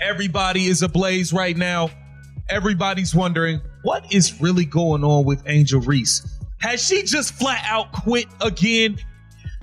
Everybody is ablaze right now. Everybody's wondering what is really going on with Angel Reese. Has she just flat out quit again?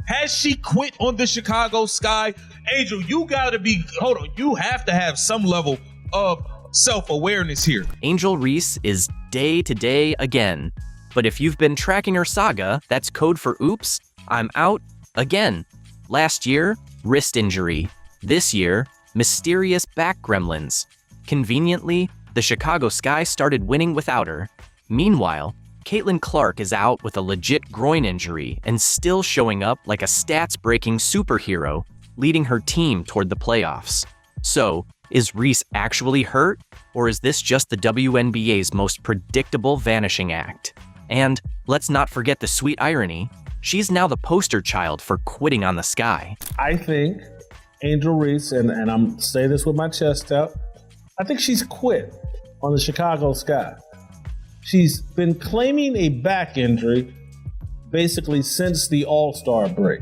Has she quit on the Chicago Sky? Angel, you have to have some level of self-awareness here. Angel Reese is day to day again. But if you've been tracking her saga, that's code for oops, I'm out again. Last year, wrist injury. This year, mysterious back gremlins. Conveniently, the Chicago Sky started winning without her. Meanwhile, Caitlin Clark is out with a legit groin injury and still showing up like a stats-breaking superhero, leading her team toward the playoffs. So, is Reese actually hurt, or is this just the WNBA's most predictable vanishing act? And let's not forget the sweet irony, she's now the poster child for quitting on the Sky. I think Angel Reese, and I'm saying this with my chest out, I think she's quit on the Chicago Sky. She's been claiming a back injury basically since the All-Star break.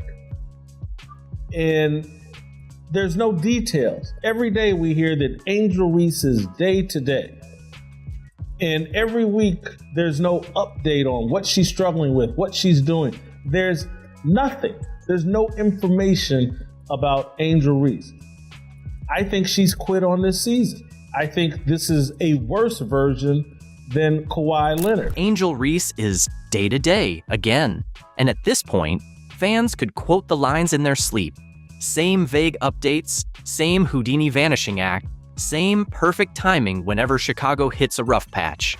And there's no details. Every day we hear that Angel Reese is day to day. And every week there's no update on what she's struggling with, what she's doing. There's nothing. There's no information about Angel Reese. I think she's quit on this season. I think this is a worse version than Kawhi Leonard. Angel Reese is day to day again. And at this point, fans could quote the lines in their sleep. Same vague updates, same Houdini vanishing act, same perfect timing whenever Chicago hits a rough patch.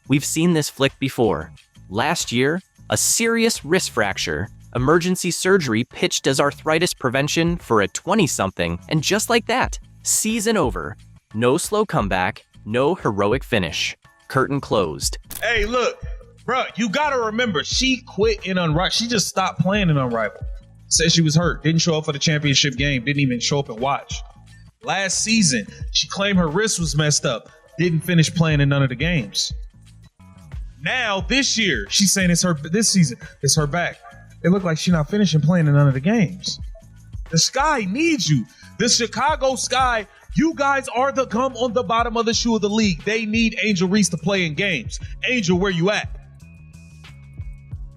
We've seen this flick before. Last year, a serious wrist fracture, emergency surgery pitched as arthritis prevention for a 20-something, and just like that, season over. No slow comeback, no heroic finish. Curtain closed. Hey, look, bro, you gotta remember, she quit in Unrivaled. She just stopped playing in Unrivaled. Said she was hurt, didn't show up for the championship game, didn't even show up and watch. Last season, she claimed her wrist was messed up, didn't finish playing in none of the games. Now, this year, she's saying this season, it's her back. It looked like she's not finishing playing in none of the games. The Sky needs you. The Chicago Sky, you guys are the gum on the bottom of the shoe of the league. They need Angel Reese to play in games. Angel, where you at?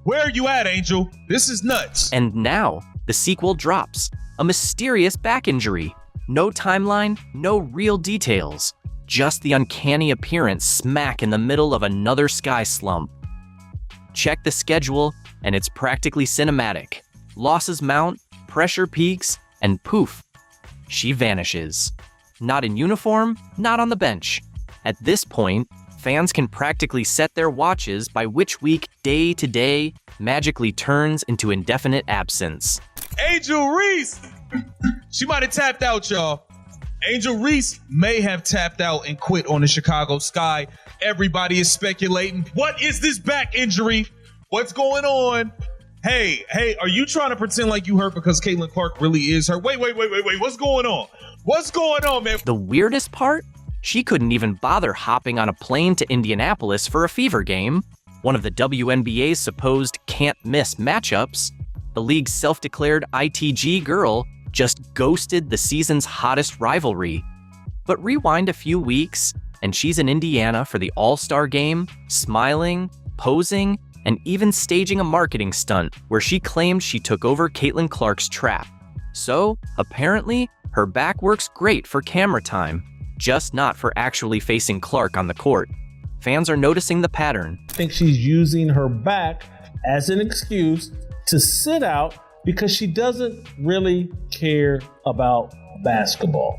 Where are you at, Angel? This is nuts. And now, the sequel drops. A mysterious back injury. No timeline, no real details. Just the uncanny appearance smack in the middle of another Sky slump. Check the schedule, and it's practically cinematic. Losses mount, pressure peaks, and poof, she vanishes. Not in uniform, not on the bench. At this point, fans can practically set their watches by which week day to day magically turns into indefinite absence. Angel Reese! She might have tapped out, y'all. Angel Reese may have tapped out and quit on the Chicago Sky. Everybody is speculating. What is this back injury? What's going on? Hey, are you trying to pretend like you hurt because Caitlin Clark really is hurt? Wait. What's going on? What's going on, man? The weirdest part? She couldn't even bother hopping on a plane to Indianapolis for a Fever game, one of the WNBA's supposed can't-miss matchups. The league's self-declared ITG girl just ghosted the season's hottest rivalry. But rewind a few weeks, and she's in Indiana for the All-Star game, smiling, posing, and even staging a marketing stunt where she claimed she took over Caitlin Clark's trap. So, apparently, her back works great for camera time, just not for actually facing Clark on the court. Fans are noticing the pattern. I think she's using her back as an excuse to sit out because she doesn't really care about basketball.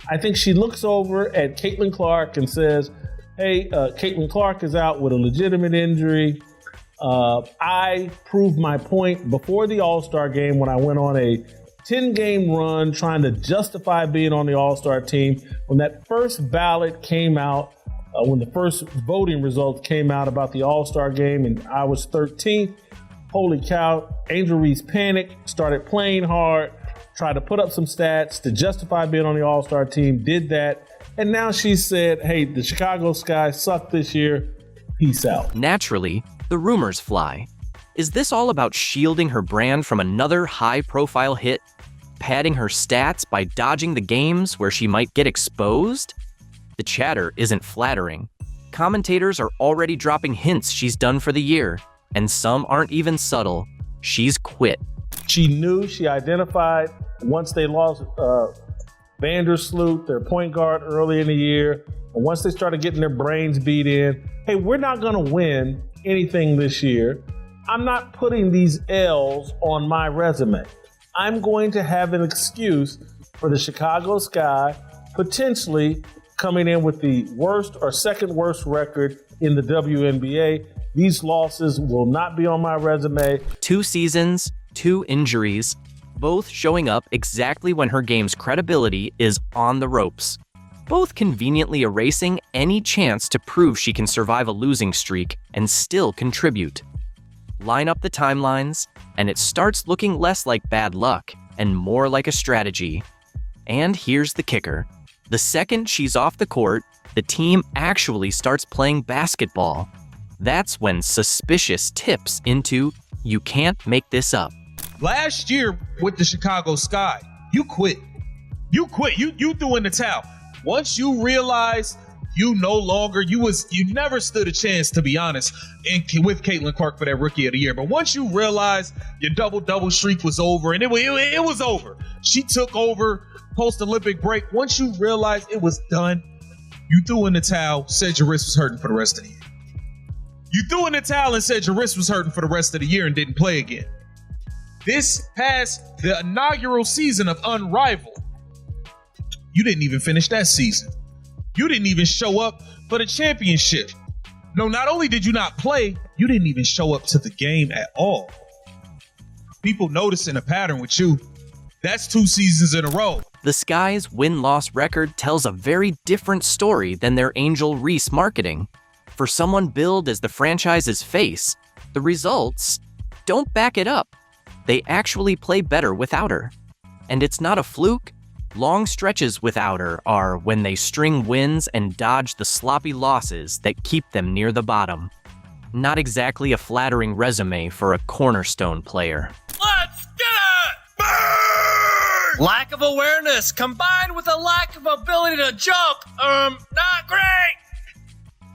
I think she looks over at Caitlin Clark and says, hey, Caitlin Clark is out with a legitimate injury. I proved my point before the All-Star game when I went on a 10-game run trying to justify being on the All-Star team. When that first ballot came out, when the first voting results came out about the All-Star game and I was 13th, holy cow, Angel Reese panicked, started playing hard, tried to put up some stats to justify being on the All-Star team, did that. And now she said, hey, the Chicago Sky sucked this year. Peace out. Naturally, the rumors fly. Is this all about shielding her brand from another high-profile hit? padding her stats by dodging the games where she might get exposed? The chatter isn't flattering. Commentators are already dropping hints she's done for the year, and some aren't even subtle. She's quit. She identified once they lost Vandersloot, their point guard, early in the year, and once they started getting their brains beat in, hey, we're not going to win anything this year. I'm not putting these L's on my resume. I'm going to have an excuse for the Chicago Sky potentially coming in with the worst or second worst record in the WNBA. These losses will not be on my resume. 2 seasons, 2 injuries, both showing up exactly when her game's credibility is on the ropes. Both conveniently erasing any chance to prove she can survive a losing streak and still contribute. Line up the timelines, and it starts looking less like bad luck and more like a strategy. And here's the kicker. The second she's off the court, the team actually starts playing basketball. That's when suspicious tips into, you can't make this up. Last year with the Chicago Sky, you quit. You quit. You threw in the towel. Once you realized you no longer, you never stood a chance, to be honest, with Caitlin Clark for that Rookie of the Year. But once you realized your double streak was over, and it was over. She took over post-Olympic break. Once you realized it was done, you threw in the towel, said your wrist was hurting for the rest of the year. You threw in the towel and said your wrist was hurting for the rest of the year and didn't play again. This past the inaugural season of Unrivaled, you didn't even finish that season. You didn't even show up for the championship. No, not only did you not play, you didn't even show up to the game at all. People noticing a pattern with you. That's 2 seasons in a row. The Sky's win-loss record tells a very different story than their Angel Reese marketing. For someone billed as the franchise's face, the results don't back it up. They actually play better without her. And it's not a fluke. Long stretches without her are when they string wins and dodge the sloppy losses that keep them near the bottom. Not exactly a flattering resume for a cornerstone player. Let's get it! Burn! Lack of awareness combined with a lack of ability to jump. Not great!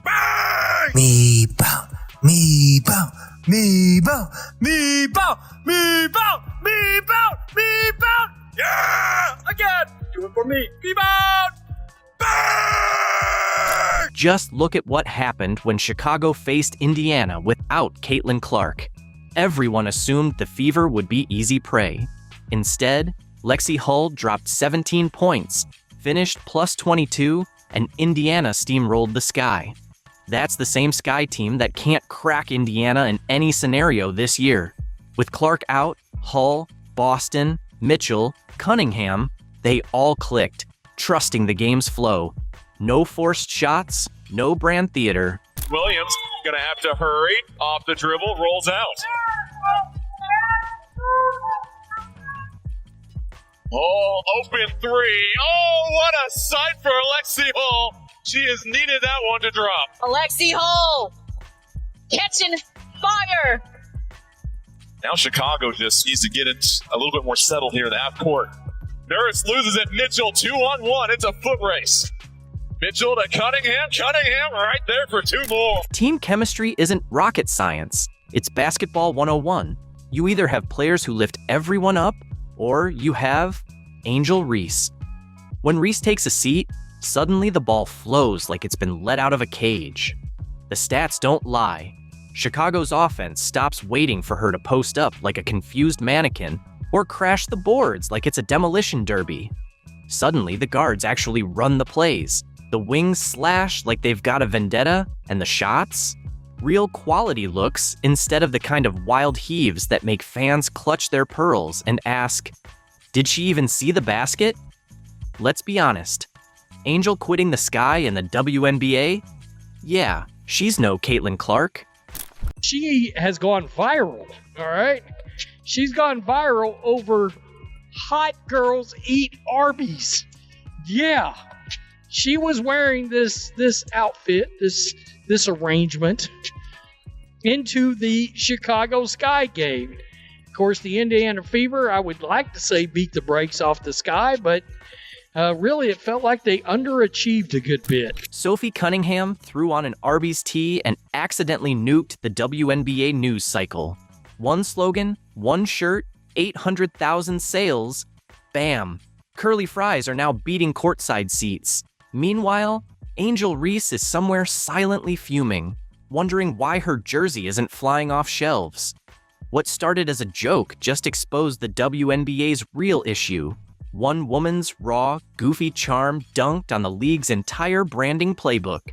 Burn! Me bow, me bow, me bow, me bow, me bow, me bow, me bow. Yeah! Again! Do it for me! Keep out! Burn! Just look at what happened when Chicago faced Indiana without Caitlin Clark. Everyone assumed the Fever would be easy prey. Instead, Lexi Hull dropped 17 points, finished plus 22, and Indiana steamrolled the Sky. That's the same Sky team that can't crack Indiana in any scenario this year. With Clark out, Hull, Boston, Mitchell, Cunningham, they all clicked, trusting the game's flow. No forced shots, no brand theater. Williams gonna have to hurry, off the dribble, rolls out. Oh, open 3. Oh, what a sight for Alexi Hall. She has needed that one to drop. Alexi Hall catching fire. Now Chicago just needs to get it a little bit more settled here in the half court. Nurse loses at Mitchell 2-on-1. It's a foot race. Mitchell to Cunningham. Cunningham right there for 2 more. Team chemistry isn't rocket science. It's basketball 101. You either have players who lift everyone up, or you have Angel Reese. When Reese takes a seat, suddenly the ball flows like it's been let out of a cage. The stats don't lie. Chicago's offense stops waiting for her to post up like a confused mannequin or crash the boards like it's a demolition derby. Suddenly, the guards actually run the plays. The wings slash like they've got a vendetta, and the shots? Real quality looks instead of the kind of wild heaves that make fans clutch their pearls and ask, did she even see the basket? Let's be honest. Angel quitting the Sky in the WNBA? Yeah, she's no Caitlin Clark. She has gone viral, all right? She's gone viral over hot girls eat Arby's. Yeah, she was wearing this outfit, this arrangement into the Chicago Sky game. Of course, the Indiana Fever, I would like to say beat the brakes off the Sky, but really it felt like they underachieved a good bit. Sophie Cunningham threw on an Arby's tee and accidentally nuked the WNBA news cycle. One slogan, one shirt, 800,000 sales. Bam. Curly fries are now beating courtside seats. Meanwhile, Angel Reese is somewhere silently fuming, wondering why her jersey isn't flying off shelves. What started as a joke just exposed the WNBA's real issue. One woman's raw, goofy charm dunked on the league's entire branding playbook.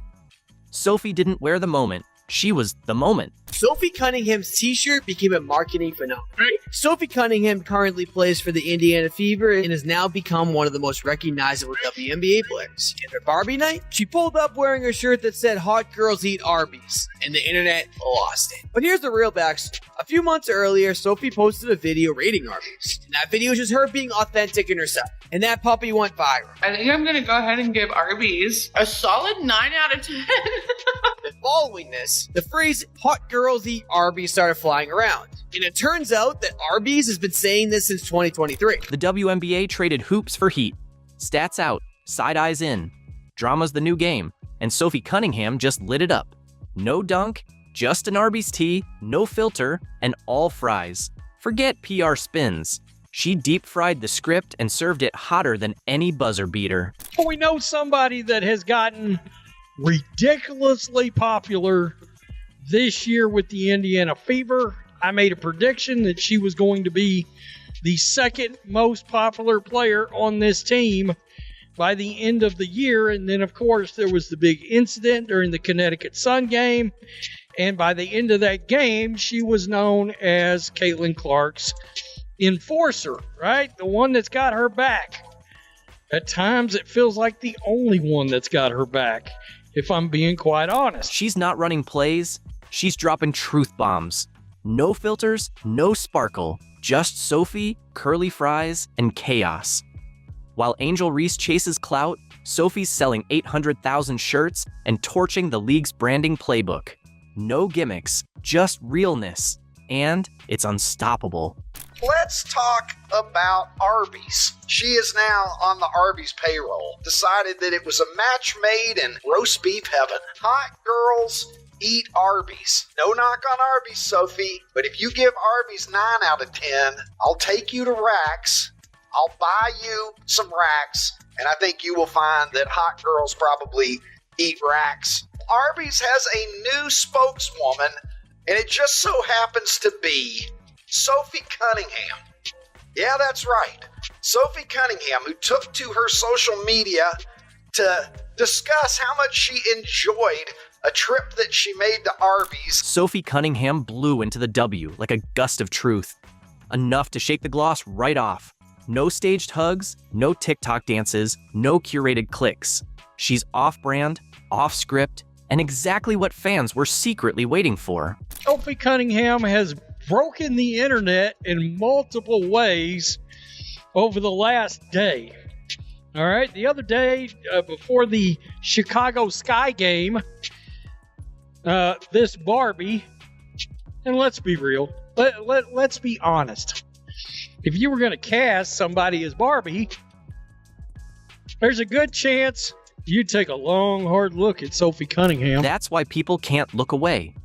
Sophie didn't wear the moment. She was the moment. Sophie Cunningham's t-shirt became a marketing phenomenon. Sophie Cunningham currently plays for the Indiana Fever and has now become one of the most recognizable WNBA players. And for Barbie night, she pulled up wearing a shirt that said "Hot Girls Eat Arby's," and the internet lost it. But here's the real backstory. A few months earlier, Sophie posted a video rating Arby's. And that video was just her being authentic in herself. And that puppy went viral. I think I'm gonna go ahead and give Arby's a solid 9 out of 10. And following this, the phrase "Hot Girls Eat Arby's" started flying around. And it turns out that Arby's has been saying this since 2023. The WNBA traded hoops for heat. Stats out, side eyes in. Drama's the new game, and Sophie Cunningham just lit it up. No dunk, just an Arby's tee, no filter, and all fries. Forget PR spins. She deep-fried the script and served it hotter than any buzzer beater. We know somebody that has gotten ridiculously popular this year with the Indiana Fever. I made a prediction that she was going to be the second most popular player on this team by the end of the year. And then, of course, there was the big incident during the Connecticut Sun game. And by the end of that game, she was known as Caitlin Clark's enforcer, right? The one that's got her back. At times, it feels like the only one that's got her back, if I'm being quite honest. She's not running plays. She's dropping truth bombs. No filters, no sparkle. Just Sophie, curly fries, and chaos. While Angel Reese chases clout, Sophie's selling 800,000 shirts and torching the league's branding playbook. No gimmicks, just realness. And it's unstoppable. Let's talk about Arby's. She is now on the Arby's payroll. Decided that it was a match made in roast beef heaven. Hot girls eat Arby's. No knock on Arby's, Sophie, but if you give Arby's 9 out of 10, I'll take you to Racks. I'll buy you some Racks, and I think you will find that hot girls probably eat Racks. Arby's has a new spokeswoman, and it just so happens to be Sophie Cunningham. Yeah, that's right. Sophie Cunningham, who took to her social media to discuss how much she enjoyed a trip that she made to Arby's. Sophie Cunningham blew into the W like a gust of truth. Enough to shake the gloss right off. No staged hugs, no TikTok dances, no curated clicks. She's off-brand, off-script, and exactly what fans were secretly waiting for. Sophie Cunningham has broken the internet in multiple ways over the last day. All right, the other day, before the Chicago Sky game, this Barbie, and let's be real, let's be honest. If you were going to cast somebody as Barbie, there's a good chance you'd take a long, hard look at Sophie Cunningham. That's why people can't look away.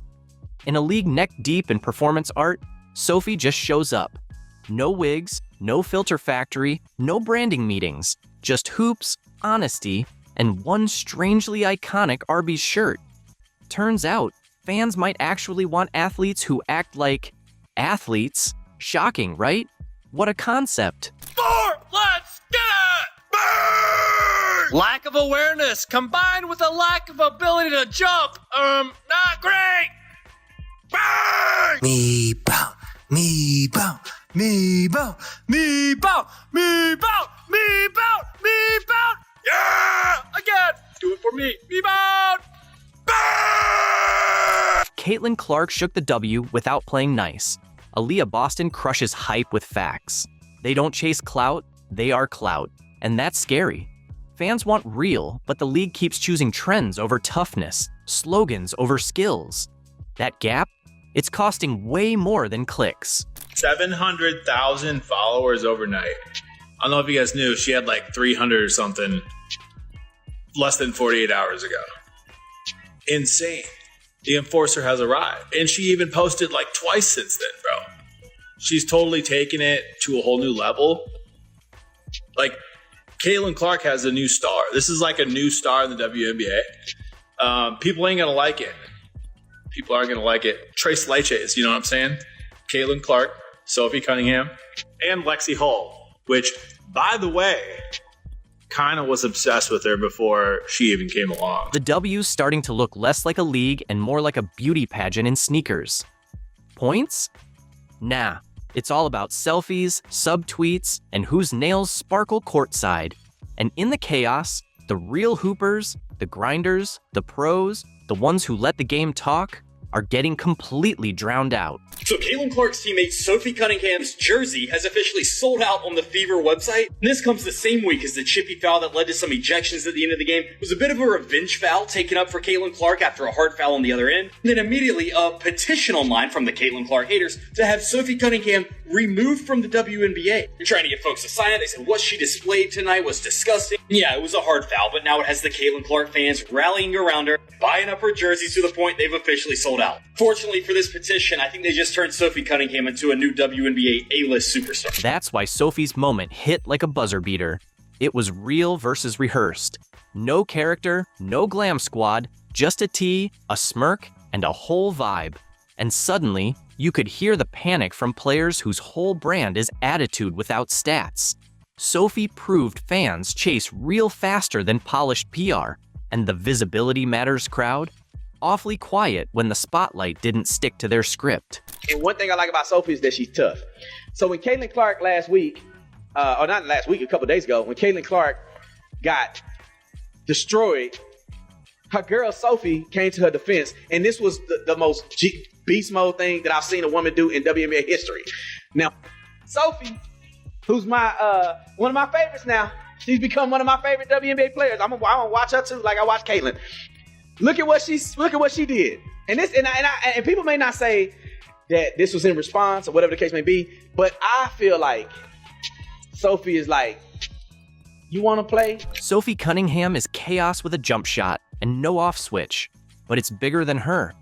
In a league neck-deep in performance art, Sophie just shows up. No wigs, no filter factory, no branding meetings. Just hoops, honesty, and one strangely iconic Arby's shirt. Turns out, fans might actually want athletes who act like athletes. Shocking, right? What a concept. Let's get it! Burn! Lack of awareness combined with a lack of ability to jump. Not great! Burn! Me bow, me bow, me bow, me bow, me bow, me bow, me bow. Yeah! Again! Do it for me. Me bow! Burn! Caitlin Clark shook the W without playing nice. Aaliyah Boston crushes hype with facts. They don't chase clout, they are clout. And that's scary. Fans want real, but the league keeps choosing trends over toughness, slogans over skills. That gap? It's costing way more than clicks. 700,000 followers overnight. I don't know if you guys knew, she had like 300 or something less than 48 hours ago. Insane. The enforcer has arrived. And she even posted like twice since then, bro. She's totally taken it to a whole new level. Like, Caitlin Clark has a new star. This is like a new star in the WNBA. People ain't gonna like it. People aren't gonna like it. Trace Leches, you know what I'm saying? Caitlin Clark, Sophie Cunningham, and Lexi Hull, which, by the way, kind of was obsessed with her before she even came along. The W's starting to look less like a league and more like a beauty pageant in sneakers. Points? Nah. It's all about selfies, subtweets, and whose nails sparkle courtside. And in the chaos, the real hoopers, the grinders, the pros, the ones who let the game talk, are getting completely drowned out. So Caitlin Clark's teammate Sophie Cunningham's jersey has officially sold out on the Fever website. And this comes the same week as the chippy foul that led to some ejections at the end of the game. It was a bit of a revenge foul taken up for Caitlin Clark after a hard foul on the other end. And then immediately a petition online from the Caitlin Clark haters to have Sophie Cunningham removed from the WNBA. They're trying to get folks to sign it. They said what she displayed tonight was disgusting. Yeah, it was a hard foul, but now it has the Caitlin Clark fans rallying around her, buying up her jerseys to the point they've officially sold out. Fortunately for this petition, I think they just turned Sophie Cunningham into a new WNBA A-list superstar. That's why Sophie's moment hit like a buzzer beater. It was real versus rehearsed. No character, no glam squad, just a tee, a smirk, and a whole vibe. And suddenly, you could hear the panic from players whose whole brand is attitude without stats. Sophie proved fans chase real faster than polished PR, and the visibility matters crowd awfully quiet when the spotlight didn't stick to their script. And one thing I like about Sophie is that she's tough. So when Caitlin Clark last week, or not last week, a couple days ago, when Caitlin Clark got destroyed, her girl Sophie came to her defense, and this was the most beast mode thing that I've seen a woman do in WNBA history. Now, Sophie, who's my one of my favorites now, she's become one of my favorite WNBA players. I'm gonna watch her too, like I watch Caitlin. Look at what she did, and people may not say that this was in response or whatever the case may be, but I feel like Sophie is like, you want to play? Sophie Cunningham is chaos with a jump shot and no off switch, but it's bigger than her.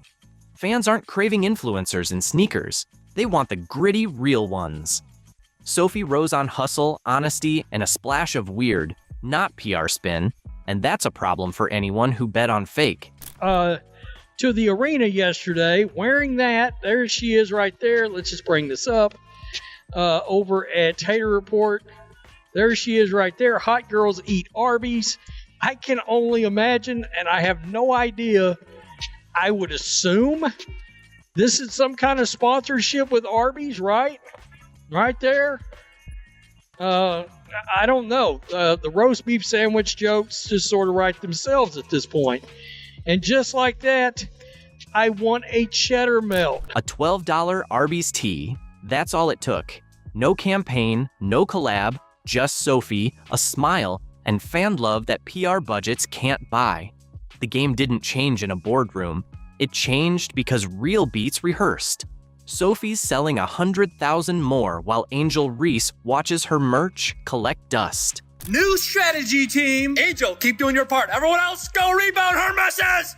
Fans aren't craving influencers in sneakers; they want the gritty, real ones. Sophie rose on hustle, honesty, and a splash of weird, not PR spin. And that's a problem for anyone who bet on fake. To the arena yesterday, wearing that. There she is right there. Let's just bring this up. Over at Tater Report. There she is right there. Hot girls eat Arby's. I can only imagine, and I have no idea. I would assume this is some kind of sponsorship with Arby's, right? Right there. I don't know. The roast beef sandwich jokes just sort of write themselves at this point. And just like that, I want a cheddar melt. A $12 Arby's tee. That's all it took. No campaign, no collab, just Sophie, a smile, and fan love that PR budgets can't buy. The game didn't change in a boardroom. It changed because real beats rehearsed. Sophie's selling 100,000 more while Angel Reese watches her merch collect dust. New strategy, team. Angel, keep doing your part. Everyone else, go rebound her misses.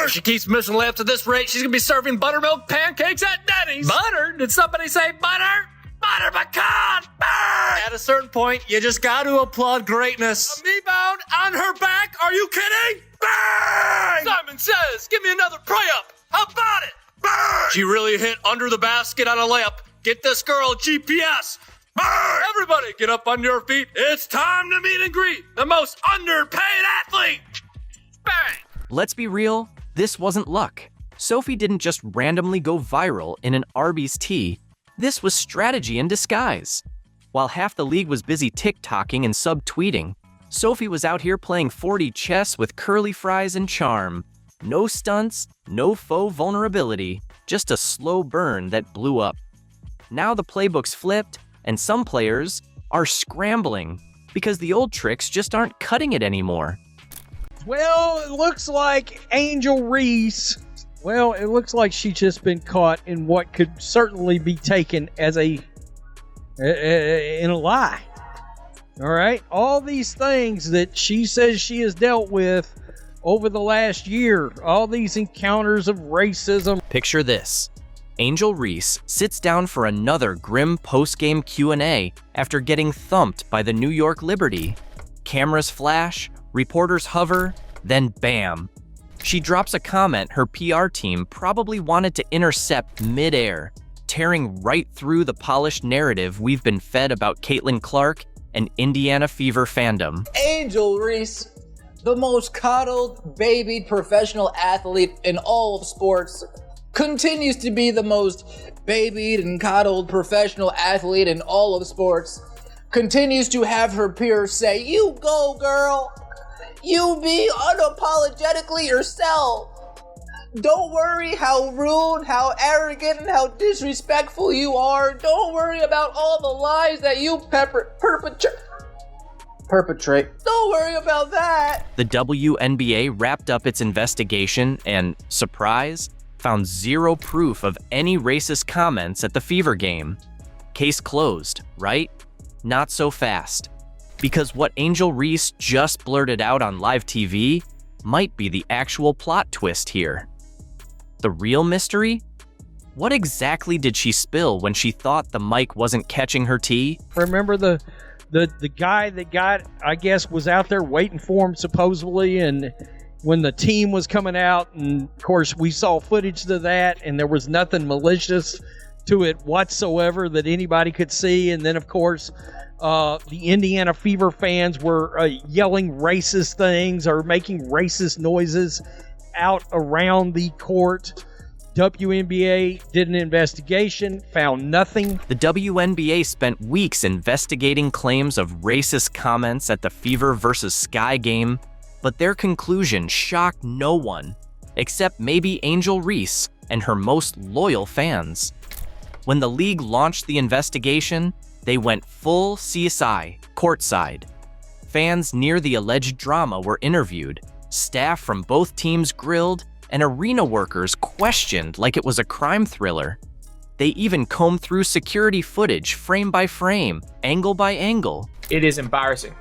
If she keeps missing layups at this rate, she's gonna be serving buttermilk pancakes at Denny's. Butter? Did somebody say butter? Butter pecan! Burn! At a certain point, you just got to applaud greatness. A rebound on her back? Are you kidding? Bang! Simon says, give me another pray-up. How about it? Bang! She really hit under the basket on a layup. Get this girl GPS. Bang! Everybody get up on your feet. It's time to meet and greet the most underpaid athlete. Bang! Let's be real, this wasn't luck. Sophie didn't just randomly go viral in an Arby's tee. This was strategy in disguise. While half the league was busy TikToking and subtweeting, Sophie was out here playing 4D chess with curly fries and charm. No stunts, no faux vulnerability, just a slow burn that blew up. Now the playbook's flipped, and some players are scrambling because the old tricks just aren't cutting it anymore. Well, it looks like Angel Reese Well, it looks like she's just been caught in what could certainly be taken as in a lie. All right? All these things that she says she has dealt with over the last year, all these encounters of racism. Picture this. Angel Reese sits down for another grim post-game Q&A after getting thumped by the New York Liberty. Cameras flash, reporters hover, then bam. She drops a comment her PR team probably wanted to intercept mid-air, tearing right through the polished narrative we've been fed about Caitlin Clark and Indiana Fever fandom. Angel Reese, the most coddled, babied professional athlete in all of sports, continues to be the most babied and coddled professional athlete in all of sports, continues to have her peers say, "You go, girl. You be unapologetically yourself. Don't worry how rude, how arrogant, and how disrespectful you are. Don't worry about all the lies that you perpetrate. Don't worry about that." The WNBA wrapped up its investigation and, surprise, found zero proof of any racist comments at the Fever game. Case closed, right? Not so fast. Because what Angel Reese just blurted out on live TV might be the actual plot twist here. The real mystery? What exactly did she spill when she thought the mic wasn't catching her tea? Remember the guy that I guess, was out there waiting for him supposedly, and when the team was coming out, and of course we saw footage of that, and there was nothing malicious to it whatsoever that anybody could see, and then of course the Indiana Fever fans were yelling racist things or making racist noises out around the court. WNBA did an investigation, found nothing. The WNBA spent weeks investigating claims of racist comments at the Fever versus Sky game, but their conclusion shocked no one, except maybe Angel Reese and her most loyal fans. When the league launched the investigation, they went full CSI, courtside. Fans near the alleged drama were interviewed, staff from both teams grilled, and arena workers questioned like it was a crime thriller. They even combed through security footage frame by frame, angle by angle. It is embarrassing.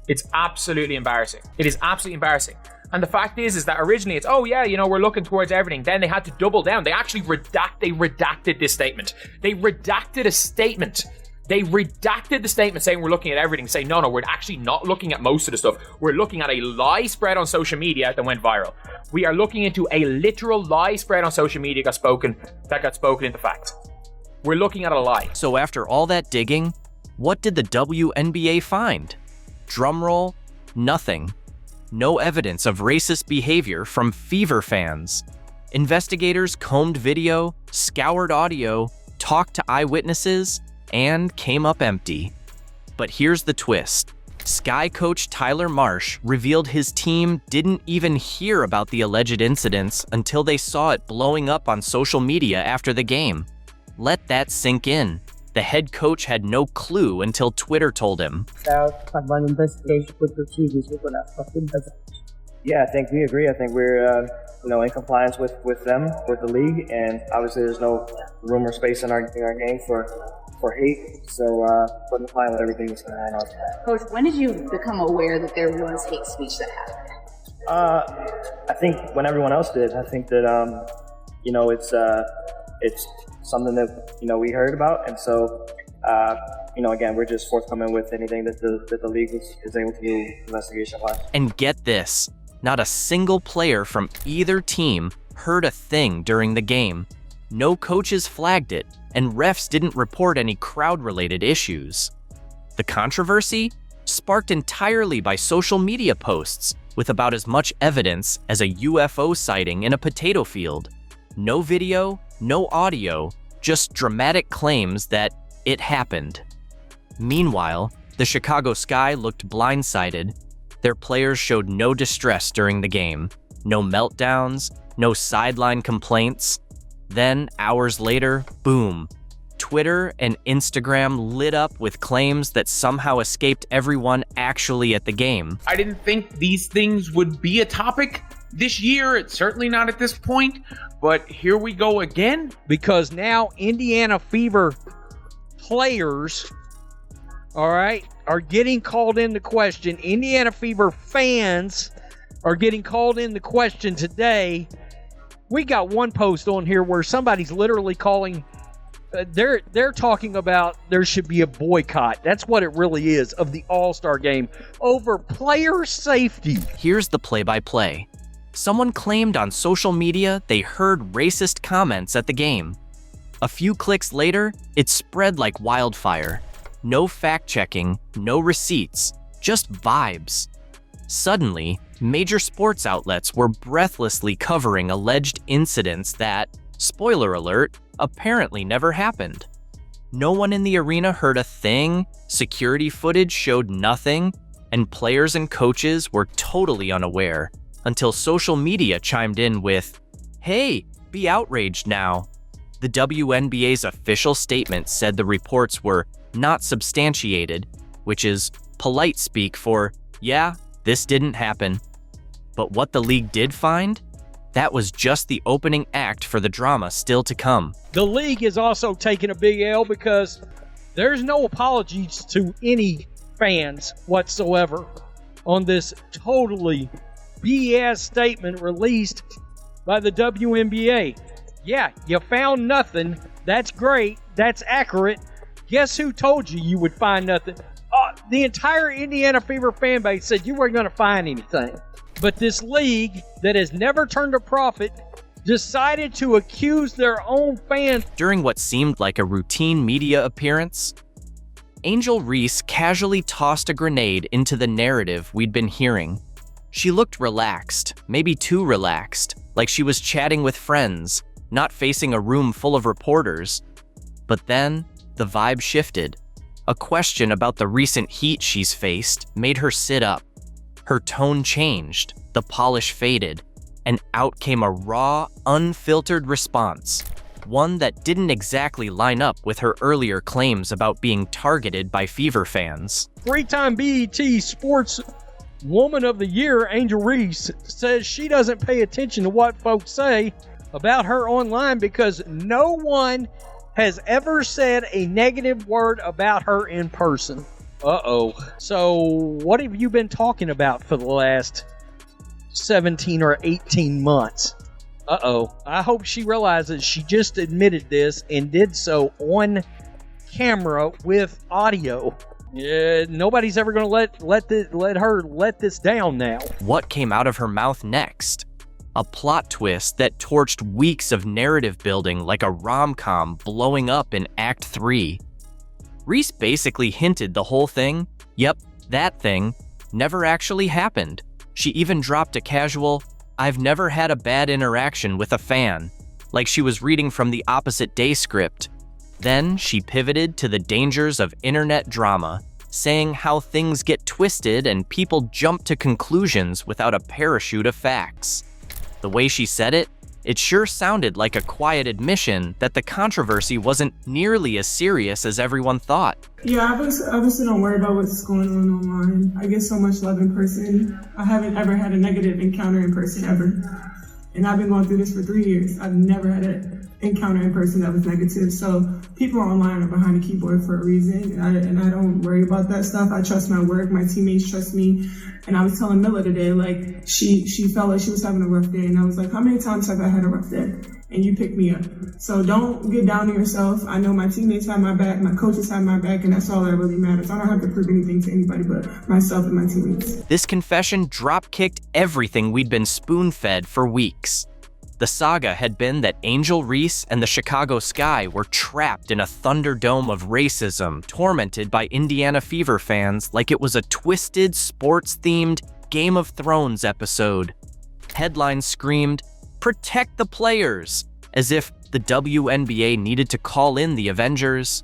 It's absolutely embarrassing. It is absolutely embarrassing. And the fact is that originally it's, oh yeah, we're looking towards everything. Then they had to double down. They actually redacted this statement. They redacted a statement. They redacted the statement saying we're looking at everything, saying, no, we're actually not looking at most of the stuff. We're looking at a lie spread on social media that went viral. We are looking into a literal lie spread on social media that got spoken into fact. We're looking at a lie. So after all that digging, what did the WNBA find? Drumroll, nothing. No evidence of racist behavior from Fever fans. Investigators combed video, scoured audio, talked to eyewitnesses, and came up empty. But here's the twist. Sky coach Tyler Marsh revealed his team didn't even hear about the alleged incidents until they saw it blowing up on social media after the game. Let that sink in. The head coach had no clue until Twitter told him. Yeah, I think we agree. I think we're in compliance with them, with the league, and obviously there's no room or space in our game for hate. So we're complying with everything that's going on. Coach, when did you become aware that there was hate speech that happened? I think when everyone else did. I think that it's something that we heard about, and so again, we're just forthcoming with anything that the league is able to do investigation-wise. And get this, not a single player from either team heard a thing during the game. No coaches flagged it, and refs didn't report any crowd-related issues. The controversy? Sparked entirely by social media posts, with about as much evidence as a UFO sighting in a potato field. No video, no audio, just dramatic claims that it happened. Meanwhile, the Chicago Sky looked blindsided. Their players showed no distress during the game, no meltdowns, no sideline complaints. Then, hours later, boom, Twitter and Instagram lit up with claims that somehow escaped everyone actually at the game. I didn't think these things would be a topic this year. It's certainly not at this point, but here we go again. Because now Indiana Fever players, all right, are getting called into question. Indiana Fever fans are getting called into question today. We got one post on here where somebody's literally calling, they're talking about there should be a boycott. That's what it really is, of the All-Star game over player safety. Here's the play-by-play. Someone claimed on social media they heard racist comments at the game. A few clicks later, it spread like wildfire. No fact-checking, no receipts, just vibes. Suddenly, major sports outlets were breathlessly covering alleged incidents that, spoiler alert, apparently never happened. No one in the arena heard a thing, security footage showed nothing, and players and coaches were totally unaware until social media chimed in with, "Hey, be outraged now." The WNBA's official statement said the reports were not substantiated, which is polite speak for, yeah, this didn't happen. But what the league did find? That was just the opening act for the drama still to come. The league is also taking a big L because there's no apologies to any fans whatsoever on this totally BS statement released by the WNBA. Yeah, you found nothing. That's great. That's accurate. Guess who told you you would find nothing? The entire Indiana Fever fan base said you weren't going to find anything. But this league that has never turned a profit decided to accuse their own fans. During what seemed like a routine media appearance, Angel Reese casually tossed a grenade into the narrative we'd been hearing. She looked relaxed, maybe too relaxed, like she was chatting with friends, not facing a room full of reporters. But then, the vibe shifted. A question about the recent heat she's faced made her sit up. Her tone changed, the polish faded, and out came a raw, unfiltered response. One that didn't exactly line up with her earlier claims about being targeted by Fever fans. Three-time BET Sports Woman of the Year, Angel Reese, says she doesn't pay attention to what folks say about her online because no one has ever said a negative word about her in person. Uh-oh. So what have you been talking about for the last 17 or 18 months? Uh-oh. I hope she realizes she just admitted this and did so on camera with audio. Yeah, nobody's ever going to let her let this down now. What came out of her mouth next? A plot twist that torched weeks of narrative building like a rom-com blowing up in Act 3. Reese basically hinted the whole thing, yep, that thing, never actually happened. She even dropped a casual, "I've never had a bad interaction with a fan," like she was reading from the opposite day script. Then she pivoted to the dangers of internet drama, saying how things get twisted and people jump to conclusions without a parachute of facts. The way she said it, it sure sounded like a quiet admission that the controversy wasn't nearly as serious as everyone thought. Yeah, obviously don't worry about what's going on online. I get so much love in person. I haven't ever had a negative encounter in person ever. And I've been going through this for 3 years. I've never had an encounter in person that was negative. So people online are behind a keyboard for a reason. And I don't worry about that stuff. I trust my work. My teammates trust me. And I was telling Milla today, like, she felt like she was having a rough day. And I was like, how many times have I had a rough day? And you picked me up. So don't get down on yourself. I know my teammates have my back, my coaches have my back, and that's all that really matters. I don't have to prove anything to anybody but myself and my teammates. This confession drop-kicked everything we'd been spoon-fed for weeks. The saga had been that Angel Reese and the Chicago Sky were trapped in a thunderdome of racism, tormented by Indiana Fever fans like it was a twisted, sports-themed Game of Thrones episode. Headlines screamed, "Protect the players," as if the WNBA needed to call in the Avengers.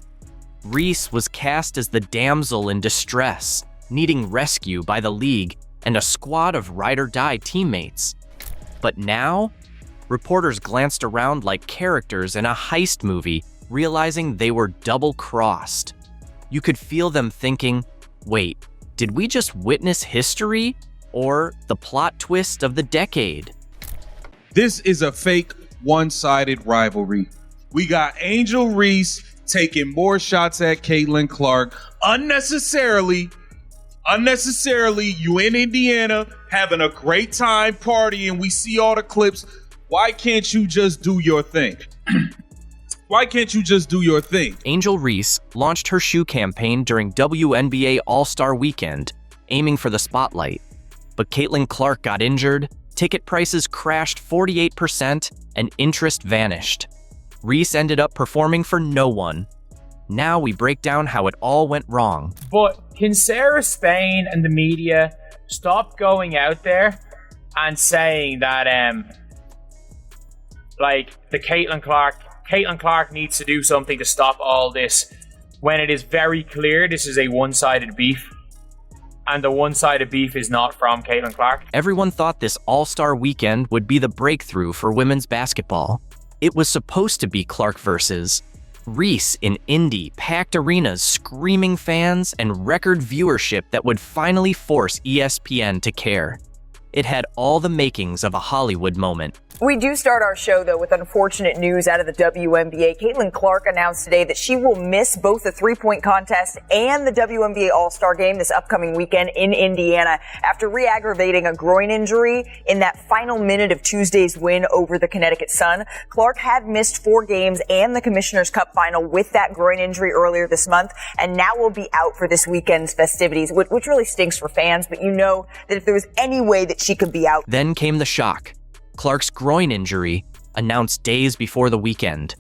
Reese was cast as the damsel in distress, needing rescue by the league and a squad of ride-or-die teammates. But now, reporters glanced around like characters in a heist movie, realizing they were double-crossed. You could feel them thinking, wait, did we just witness history? Or the plot twist of the decade? This is a fake one-sided rivalry. We got Angel Reese taking more shots at Caitlin Clark unnecessarily. You in Indiana having a great time partying. We see all the clips. Why can't you just do your thing? Angel Reese launched her shoe campaign during WNBA All-Star Weekend, aiming for the spotlight. But Caitlin Clark got injured, ticket prices crashed 48%, and interest vanished. Reese ended up performing for no one. Now we break down how it all went wrong. But can Sarah Spain and the media stop going out there and saying that, the Caitlin Clark needs to do something to stop all this, when it is very clear this is a one-sided beef, and the one-sided beef is not from Caitlin Clark? Everyone thought this All-Star Weekend would be the breakthrough for women's basketball. It was supposed to be Clark versus Reese in Indy, packed arenas, screaming fans, and record viewership that would finally force ESPN to care. It had all the makings of a Hollywood moment. We do start our show, though, with unfortunate news out of the WNBA. Caitlin Clark announced today that she will miss both the three-point contest and the WNBA All-Star Game this upcoming weekend in Indiana after re-aggravating a groin injury in that final minute of Tuesday's win over the Connecticut Sun. Clark had missed 4 games and the Commissioner's Cup final with that groin injury earlier this month, and now will be out for this weekend's festivities, which really stinks for fans, but you know that if there was any way that she could be out. Then came the shock. Clark's groin injury, announced days before the weekend.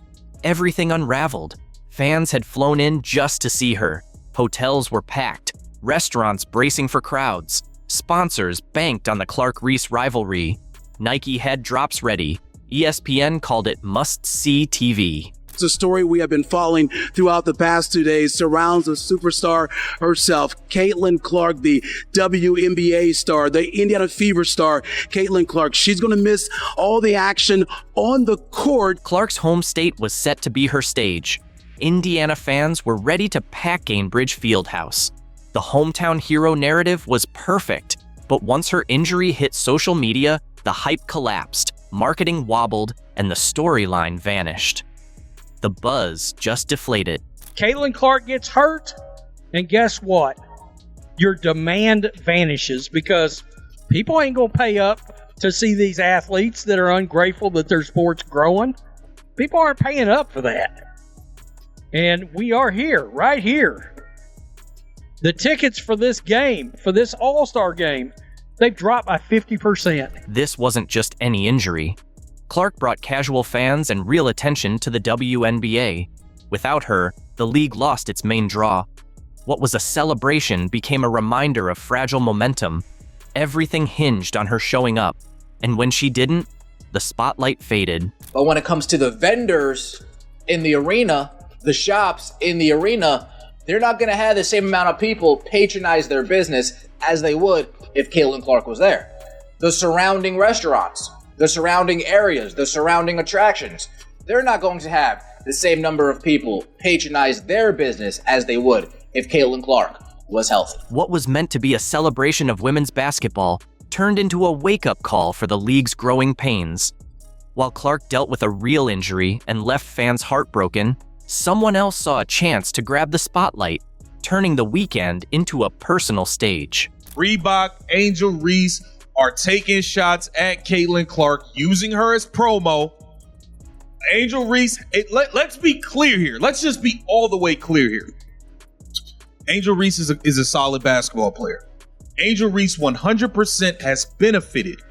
Everything unraveled. Fans had flown in just to see her. Hotels were packed. Restaurants bracing for crowds. Sponsors banked on the Clark-Reese rivalry. Nike had drops ready. ESPN called it must-see TV. It's a story we have been following throughout the past 2 days, surrounds the superstar herself, Caitlin Clark, the WNBA star, the Indiana Fever star, Caitlin Clark. She's going to miss all the action on the court. Clark's home state was set to be her stage. Indiana fans were ready to pack Gainbridge Fieldhouse. The hometown hero narrative was perfect, but once her injury hit social media, the hype collapsed, marketing wobbled, and the storyline vanished. The buzz just deflated. Caitlin Clark gets hurt, and guess what? Your demand vanishes because people ain't going to pay up to see these athletes that are ungrateful that their sport's growing. People aren't paying up for that. And we are here, right here. The tickets for this game, for this All-Star game, they've dropped by 50%. This wasn't just any injury. Clark brought casual fans and real attention to the WNBA. Without her, the league lost its main draw. What was a celebration became a reminder of fragile momentum. Everything hinged on her showing up, and when she didn't, the spotlight faded. But when it comes to the vendors in the arena, the shops in the arena, they're not going to have the same amount of people patronize their business as they would if Caitlin Clark was there. The surrounding restaurants, the surrounding areas, the surrounding attractions, they're not going to have the same number of people patronize their business as they would if Caitlin Clark was healthy. What was meant to be a celebration of women's basketball turned into a wake-up call for the league's growing pains. While Clark dealt with a real injury and left fans heartbroken, someone else saw a chance to grab the spotlight, turning the weekend into a personal stage. Reebok, Angel Reese are taking shots at Caitlin Clark, using her as promo. Angel Reese, let's be clear here. Let's just be all the way clear here. Angel Reese is a solid basketball player. Angel Reese 100% has benefited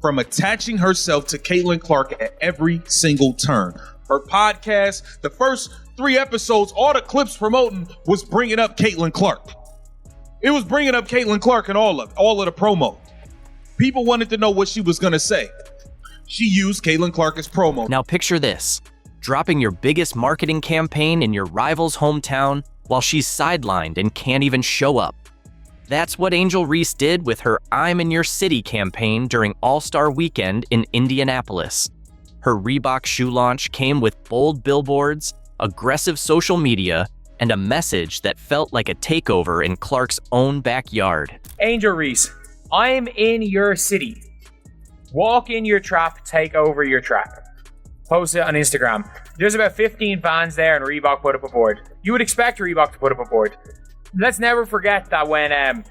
from attaching herself to Caitlin Clark at every single turn. Her podcast, the first 3 episodes, all the clips promoting was bringing up Caitlin Clark. It was bringing up Caitlin Clark in all of the promo. People wanted to know what she was going to say. She used Caitlin Clark as promo. Now picture this, dropping your biggest marketing campaign in your rival's hometown while she's sidelined and can't even show up. That's what Angel Reese did with her I'm in Your City campaign during All-Star Weekend in Indianapolis. Her Reebok shoe launch came with bold billboards, aggressive social media, and a message that felt like a takeover in Clark's own backyard. Angel Reese, I'm in your city. Walk in your trap, take over your trap. Post it on Instagram. There's about 15 fans there, and Reebok put up a board. You would expect Reebok to put up a board. Let's never forget that when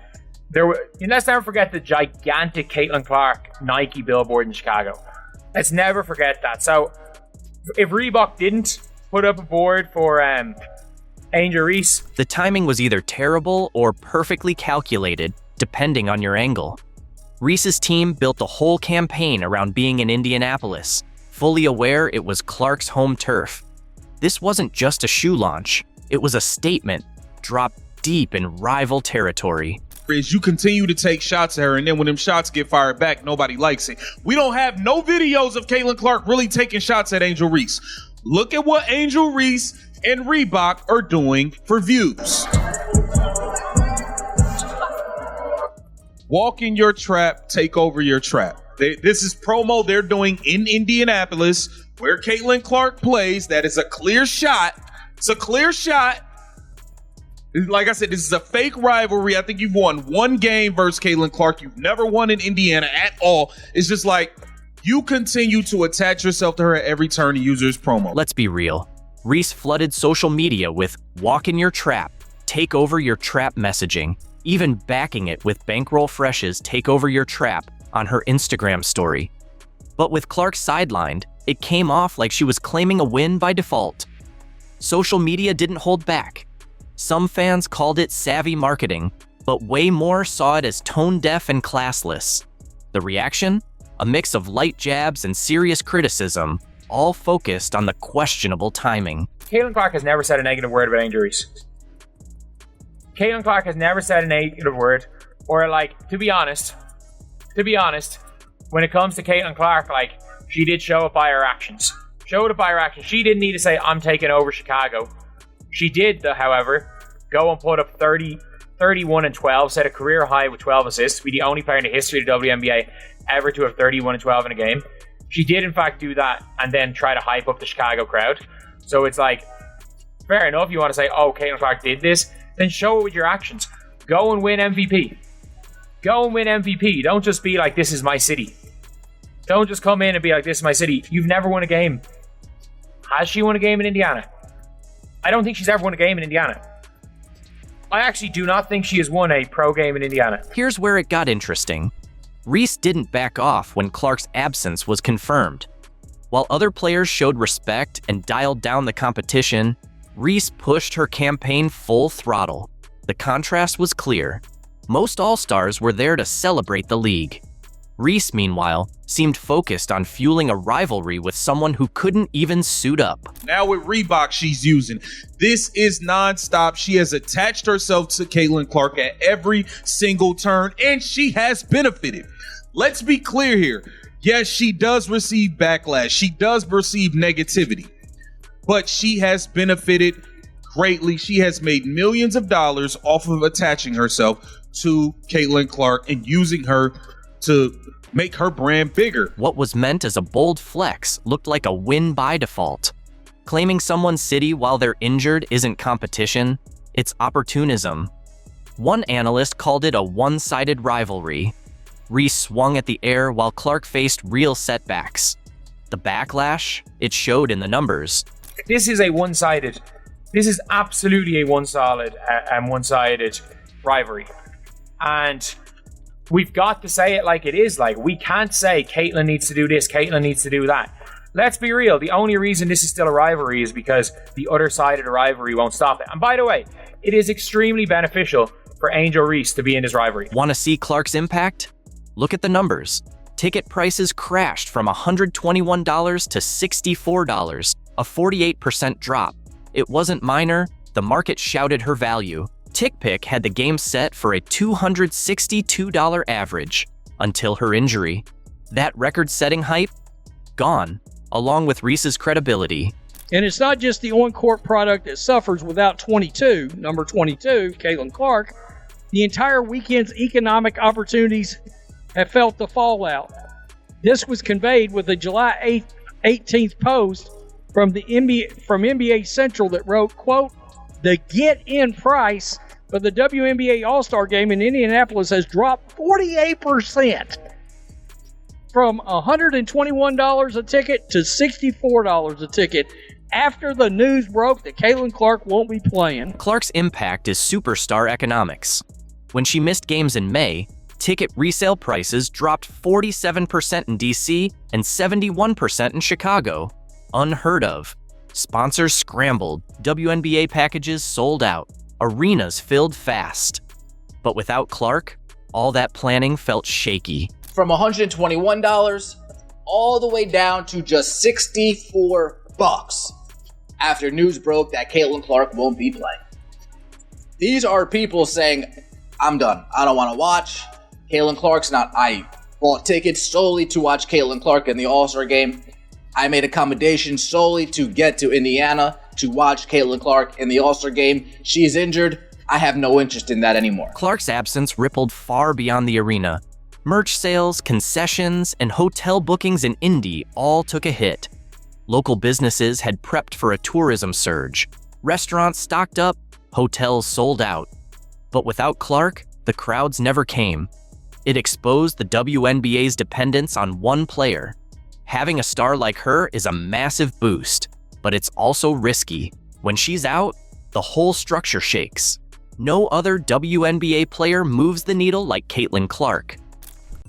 let's never forget the gigantic Caitlin Clark Nike billboard in Chicago. Let's never forget that. So if Reebok didn't put up a board for Angel Reese, the timing was either terrible or perfectly calculated, depending on your angle. Reese's team built the whole campaign around being in Indianapolis, fully aware it was Clark's home turf. This wasn't just a shoe launch, it was a statement dropped deep in rival territory. Is you continue to take shots at her, and then when them shots get fired back, nobody likes it. We don't have no videos of Caitlin Clark really taking shots at Angel Reese. Look at what Angel Reese and Reebok are doing for views. Walk in your trap, take over your trap. This is promo they're doing in Indianapolis, where Caitlin Clark plays. That is a clear shot. It's a clear shot. Like I said, this is a fake rivalry. I think you've won one game versus Caitlin Clark. You've never won in Indiana at all. It's just like you continue to attach yourself to her at every turn and use her as promo. Let's be real. Reese flooded social media with walk in your trap, take over your trap messaging, even backing it with Bankroll Fresh's take over your trap on her Instagram story. But with Clark sidelined, it came off like she was claiming a win by default. Social media didn't hold back. Some fans called it savvy marketing, but way more saw it as tone-deaf and classless. The reaction? A mix of light jabs and serious criticism, all focused on the questionable timing. Caitlin Clark has never said a negative word about Angel Reese. Caitlin Clark has never said a negative word, or to be honest, when it comes to Caitlin Clark, she did show it by her actions. She didn't need to say, I'm taking over Chicago. She did, however, go and put up 31 and 12, set a career high with 12 assists, be the only player in the history of the WNBA ever to have 31 and 12 in a game. She did, in fact, do that and then try to hype up the Chicago crowd. So it's fair enough, you want to say, oh, Caitlin Clark did this, then show it with your actions. Go and win MVP. Don't just be like, this is my city. Don't just come in and be like, this is my city. You've never won a game. Has she won a game in Indiana? I don't think she's ever won a game in Indiana. I actually do not think she has won a pro game in Indiana. Here's where it got interesting. Reese didn't back off when Clark's absence was confirmed. While other players showed respect and dialed down the competition, Reese pushed her campaign full throttle. The contrast was clear. Most All-Stars were there to celebrate the league. Reese, meanwhile, seemed focused on fueling a rivalry with someone who couldn't even suit up. Now with Reebok she's using, this is nonstop. She has attached herself to Caitlin Clark at every single turn, and she has benefited. Let's be clear here. Yes, she does receive backlash. She does receive negativity, but she has benefited greatly. She has made millions of dollars off of attaching herself to Caitlin Clark and using her to make her brand bigger. What was meant as a bold flex looked like a win by default. Claiming someone's city while they're injured isn't competition, it's opportunism. One analyst called it a one-sided rivalry. Reese swung at the air while Clark faced real setbacks. The backlash? It showed in the numbers. This is absolutely a one-sided rivalry. And we've got to say it like it is. We can't say Caitlin needs to do this, Caitlin needs to do that. Let's be real. The only reason this is still a rivalry is because the other side of the rivalry won't stop it. And by the way, it is extremely beneficial for Angel Reese to be in this rivalry. Want to see Clark's impact? Look at the numbers. Ticket prices crashed from $121 to $64, a 48% drop. It wasn't minor. The market shouted her value. TickPick had the game set for a $262 average until her injury. That record-setting hype? Gone, along with Reese's credibility. And it's not just the on-court product that suffers without number 22, Caitlin Clark. The entire weekend's economic opportunities have felt the fallout. This was conveyed with a July 18th post from NBA Central that wrote, quote, "The get-in price for the WNBA All-Star Game in Indianapolis has dropped 48%. from $121 a ticket to $64 a ticket after the news broke that Caitlin Clark won't be playing. Clark's impact is superstar economics. When she missed games in May, ticket resale prices dropped 47% in DC and 71% in Chicago. Unheard of. Sponsors scrambled, WNBA packages sold out, arenas filled fast. But without Clark, all that planning felt shaky. From $121 all the way down to just $64 after news broke that Caitlin Clark won't be playing. These are people saying, I'm done. I don't want to watch. Caitlin Clark's not. I bought tickets solely to watch Caitlin Clark in the All-Star game. I made accommodations solely to get to Indiana to watch Caitlin Clark in the All-Star game. She's injured. I have no interest in that anymore. Clark's absence rippled far beyond the arena. Merch sales, concessions, and hotel bookings in Indy all took a hit. Local businesses had prepped for a tourism surge. Restaurants stocked up, hotels sold out. But without Clark, the crowds never came. It exposed the WNBA's dependence on one player. Having a star like her is a massive boost, but it's also risky. When she's out, the whole structure shakes. No other WNBA player moves the needle like Caitlin Clark.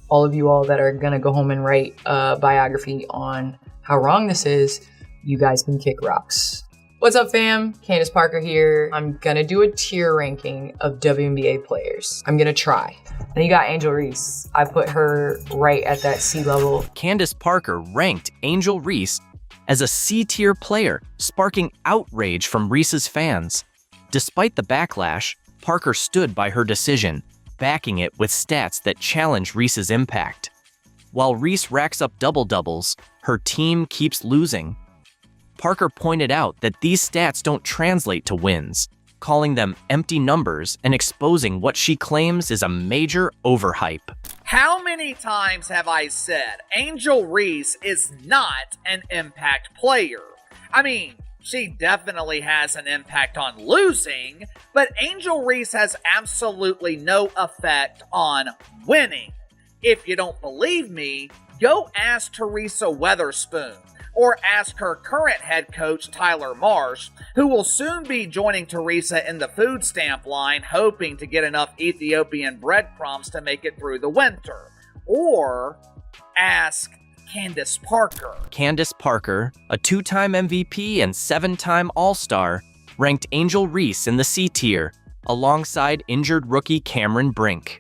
All of you all that are going to go home and write a biography on how wrong this is, you guys can kick rocks. What's up, fam? Candace Parker here. I'm going to do a tier ranking of WNBA players. I'm going to try. Then you got Angel Reese. I put her right at that C level. Candace Parker ranked Angel Reese as a C-tier player, sparking outrage from Reese's fans. Despite the backlash, Parker stood by her decision, backing it with stats that challenge Reese's impact. While Reese racks up double-doubles, her team keeps losing. Parker pointed out that these stats don't translate to wins, calling them empty numbers and exposing what she claims is a major overhype. How many times have I said Angel Reese is not an impact player? I mean, she definitely has an impact on losing, but Angel Reese has absolutely no effect on winning. If you don't believe me, go ask Teresa Weatherspoon, or ask her current head coach Tyler Marsh, who will soon be joining Teresa in the food stamp line, hoping to get enough Ethiopian breadcrumbs to make it through the winter. Or ask Candace Parker. Candace Parker, a 2-time MVP and 7-time All-Star, ranked Angel Reese in the C tier, alongside injured rookie Cameron Brink.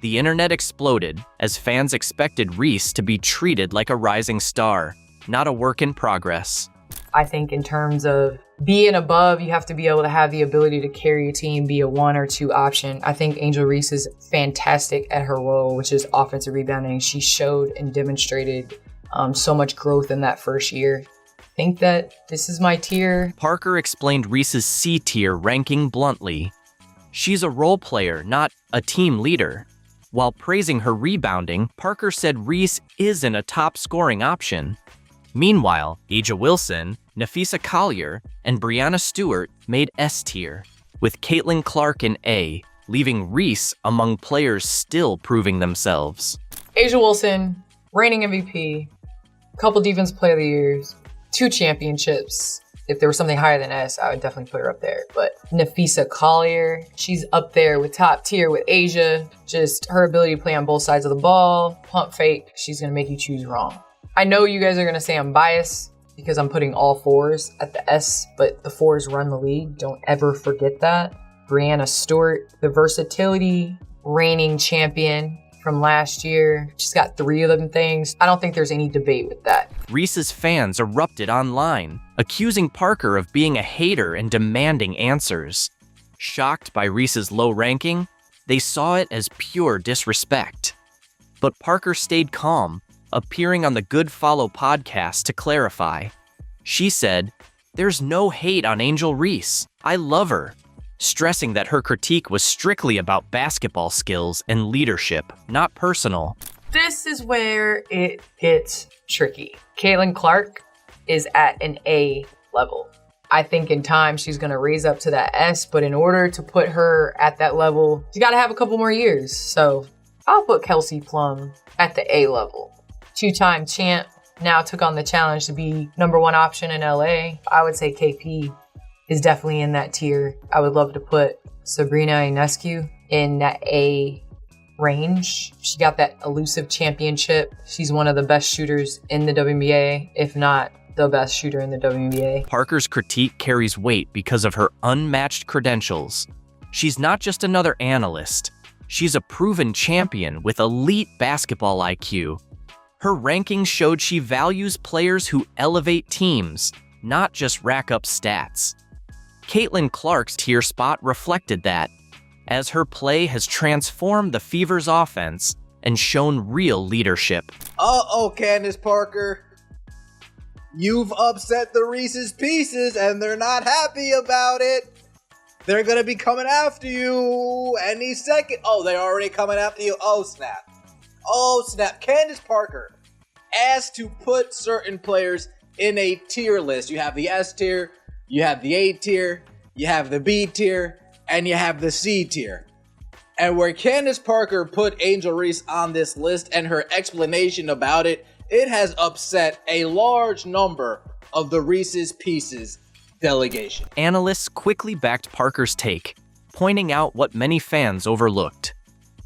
The internet exploded as fans expected Reese to be treated like a rising star, not a work in progress. I think in terms of being above, you have to be able to have the ability to carry a team, be a 1 or 2 option. I think Angel Reese is fantastic at her role, which is offensive rebounding. She showed and demonstrated so much growth in that first year. I think that this is my tier. Parker explained Reese's C tier ranking bluntly. She's a role player, not a team leader. While praising her rebounding, Parker said Reese isn't a top scoring option. Meanwhile, A'ja Wilson, Nafisa Collier, and Brianna Stewart made S tier, with Caitlin Clark in A, leaving Reese among players still proving themselves. A'ja Wilson, reigning MVP, couple Defense Player of the Years, 2 championships. If there was something higher than S, I would definitely put her up there. But Nafisa Collier, she's up there with top tier with A'ja. Just her ability to play on both sides of the ball, pump fake, she's going to make you choose wrong. I know you guys are going to say I'm biased because I'm putting all 4s at the S, but the 4s run the league. Don't ever forget that. Brianna Stewart, the versatility, reigning champion from last year. She's got 3 of them things. I don't think there's any debate with that. Reese's fans erupted online, accusing Parker of being a hater and demanding answers. Shocked by Reese's low ranking, they saw it as pure disrespect. But Parker stayed calm, appearing on the Good Follow podcast to clarify. She said, "There's no hate on Angel Reese. I love her," stressing that her critique was strictly about basketball skills and leadership, not personal. This is where it gets tricky. Caitlin Clark is at an A level. I think in time she's going to raise up to that S, but in order to put her at that level, you got to have a couple more years. So I'll put Kelsey Plum at the A level. two-time champ, now took on the challenge to be number one option in LA. I would say KP is definitely in that tier. I would love to put Sabrina Ionescu in that A range. She got that elusive championship. She's one of the best shooters in the WNBA, if not the best shooter in the WNBA. Parker's critique carries weight because of her unmatched credentials. She's not just another analyst. She's a proven champion with elite basketball IQ. Her rankings showed she values players who elevate teams, not just rack up stats. Caitlin Clark's tier spot reflected that, as her play has transformed the Fever's offense and shown real leadership. Uh-oh, Candace Parker. You've upset the Reese's Pieces, and they're not happy about it. They're going to be coming after you any second. Oh, they're already coming after you. Oh, snap. Oh, snap. Candace Parker asked to put certain players in a tier list. You have the S tier, you have the A tier, you have the B tier, and you have the C tier. And where Candace Parker put Angel Reese on this list and her explanation about it, it has upset a large number of the Reese's Pieces delegation. Analysts quickly backed Parker's take, pointing out what many fans overlooked.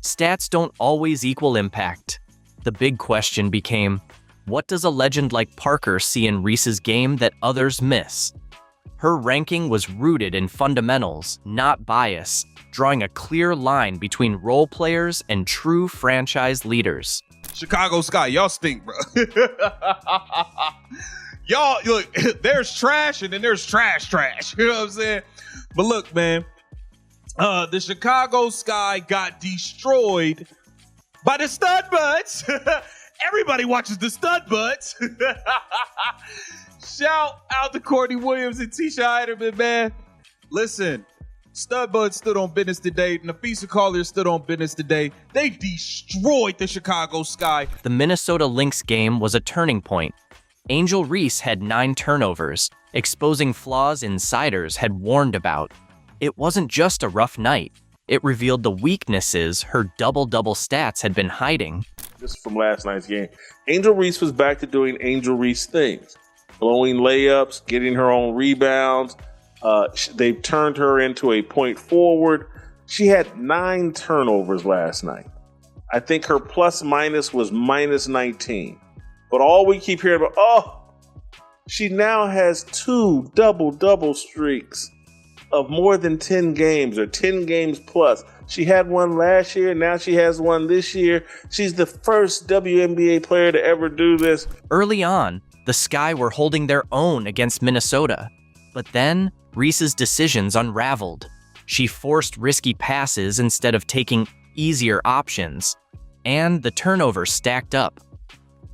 Stats don't always equal impact. The big question became, what does a legend like Parker see in Reese's game that others miss? Her ranking was rooted in fundamentals, not bias, drawing a clear line between role players and true franchise leaders. Chicago Sky, y'all stink, bro. Y'all, look, there's trash and then there's trash. You know what I'm saying? But look, man, the Chicago Sky got destroyed by the Stud Buds. Everybody watches the Stud Buds. Shout out to Courtney Williams and Tisha Heiderman, man. Listen, Stud Buds stood on business today. Nafisa Collier stood on business today. They destroyed the Chicago Sky. The Minnesota Lynx game was a turning point. Angel Reese had 9 turnovers, exposing flaws insiders had warned about. It wasn't just a rough night. It revealed the weaknesses her double-double stats had been hiding. This is from last night's game. Angel Reese was back to doing Angel Reese things. Blowing layups, getting her own rebounds. They've turned her into a point forward. She had 9 turnovers last night. I think her plus minus was minus 19. But all we keep hearing about, she now has 2 double-double streaks of more than 10 games or 10 games plus. She had one last year, now she has one this year. She's the first WNBA player to ever do this. Early on, the Sky were holding their own against Minnesota. But then, Reese's decisions unraveled. She forced risky passes instead of taking easier options. And the turnovers stacked up.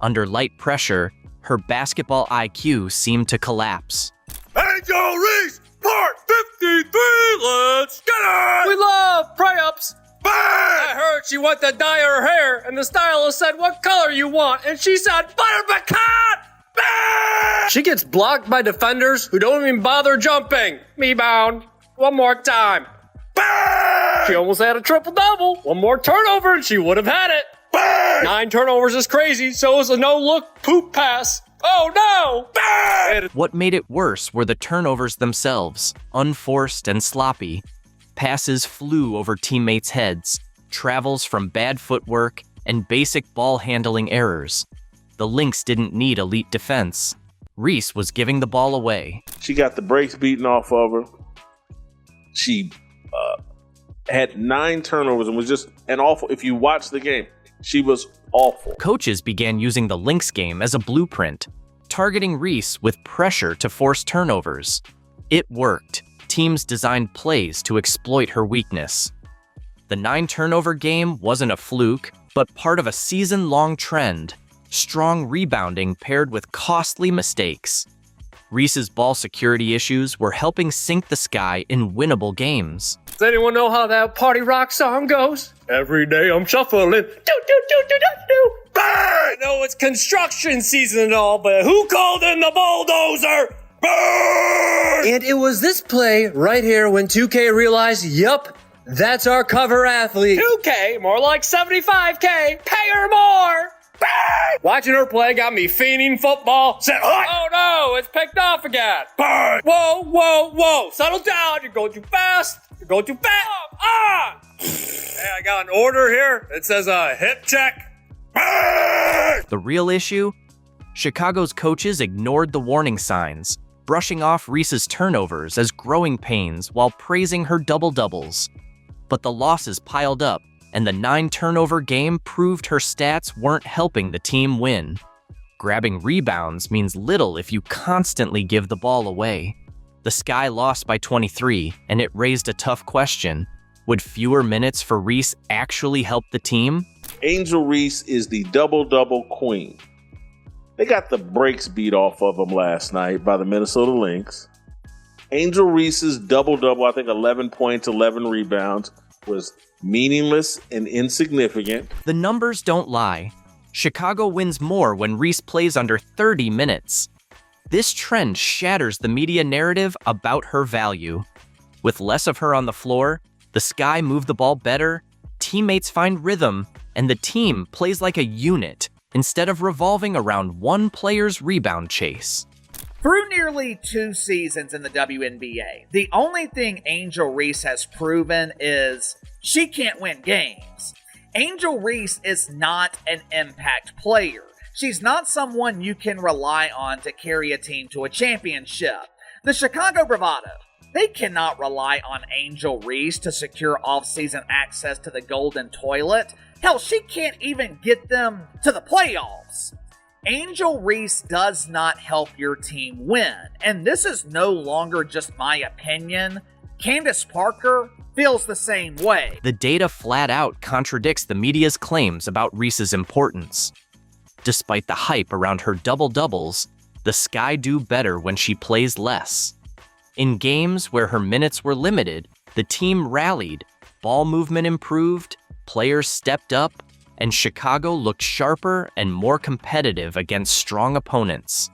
Under light pressure, her basketball IQ seemed to collapse. Angel Reese, part 53, let's get it! We love pray-ups. Bang! I heard she wanted to dye her hair, and the stylist said, what color you want? And she said, butter pecan! Bang! She gets blocked by defenders who don't even bother jumping. Me bound. One more time. Bang! She almost had a triple-double. One more turnover, and she would have had it. Bang! 9 turnovers is crazy, so is a no-look poop pass. Oh no! Bang! What made it worse were the turnovers themselves, unforced and sloppy. Passes flew over teammates' heads, travels from bad footwork, and basic ball handling errors. The Lynx didn't need elite defense. Reese was giving the ball away. She got the brakes beaten off of her. She had 9 turnovers and was just an awful. If you watch the game, she was awful. Coaches began using the Lynx game as a blueprint, targeting Reese with pressure to force turnovers. It worked. Teams designed plays to exploit her weakness. The 9 turnover game wasn't a fluke, but part of a season-long trend. Strong rebounding paired with costly mistakes. Reese's ball security issues were helping sink the Sky in winnable games. Does anyone know how that party rock song goes? Every day I'm shuffling. Do, do, do, do, do, do. Bang! I know it's construction season and all, but who called in the bulldozer? Bang! And it was this play right here when 2K realized, yup, that's our cover athlete. 2K? More like 75K. Pay her more. Bang! Watching her play got me fiending football. Set hot. Oh no, it's picked off again. Burn. Whoa, whoa, whoa. Settle down. You're going too fast. You're going too fast. Hey, I got an order here. It says hip check. Burn. The real issue? Chicago's coaches ignored the warning signs, brushing off Reese's turnovers as growing pains while praising her double-doubles. But the losses piled up, and the 9-turnover game proved her stats weren't helping the team win. Grabbing rebounds means little if you constantly give the ball away. The Sky lost by 23, and it raised a tough question. Would fewer minutes for Reese actually help the team? Angel Reese is the double-double queen. They got the brakes beat off of them last night by the Minnesota Lynx. Angel Reese's double-double, I think 11 points, 11 rebounds, was meaningless and insignificant. The numbers don't lie. Chicago wins more when Reese plays under 30 minutes. This trend shatters the media narrative about her value. With less of her on the floor, the Sky move the ball better, teammates find rhythm, and the team plays like a unit instead of revolving around one player's rebound chase. Through nearly 2 seasons in the WNBA, the only thing Angel Reese has proven is she can't win games. Angel Reese is not an impact player. She's not someone you can rely on to carry a team to a championship. The Chicago Bravado, they cannot rely on Angel Reese to secure off-season access to the Golden Toilet. Hell, she can't even get them to the playoffs. Angel Reese does not help your team win, and this is no longer just my opinion. Candace Parker feels the same way. The data flat out contradicts the media's claims about Reese's importance. Despite the hype around her double-doubles, the Sky do better when she plays less. In games where her minutes were limited, the team rallied, ball movement improved, players stepped up, and Chicago looked sharper and more competitive against strong opponents.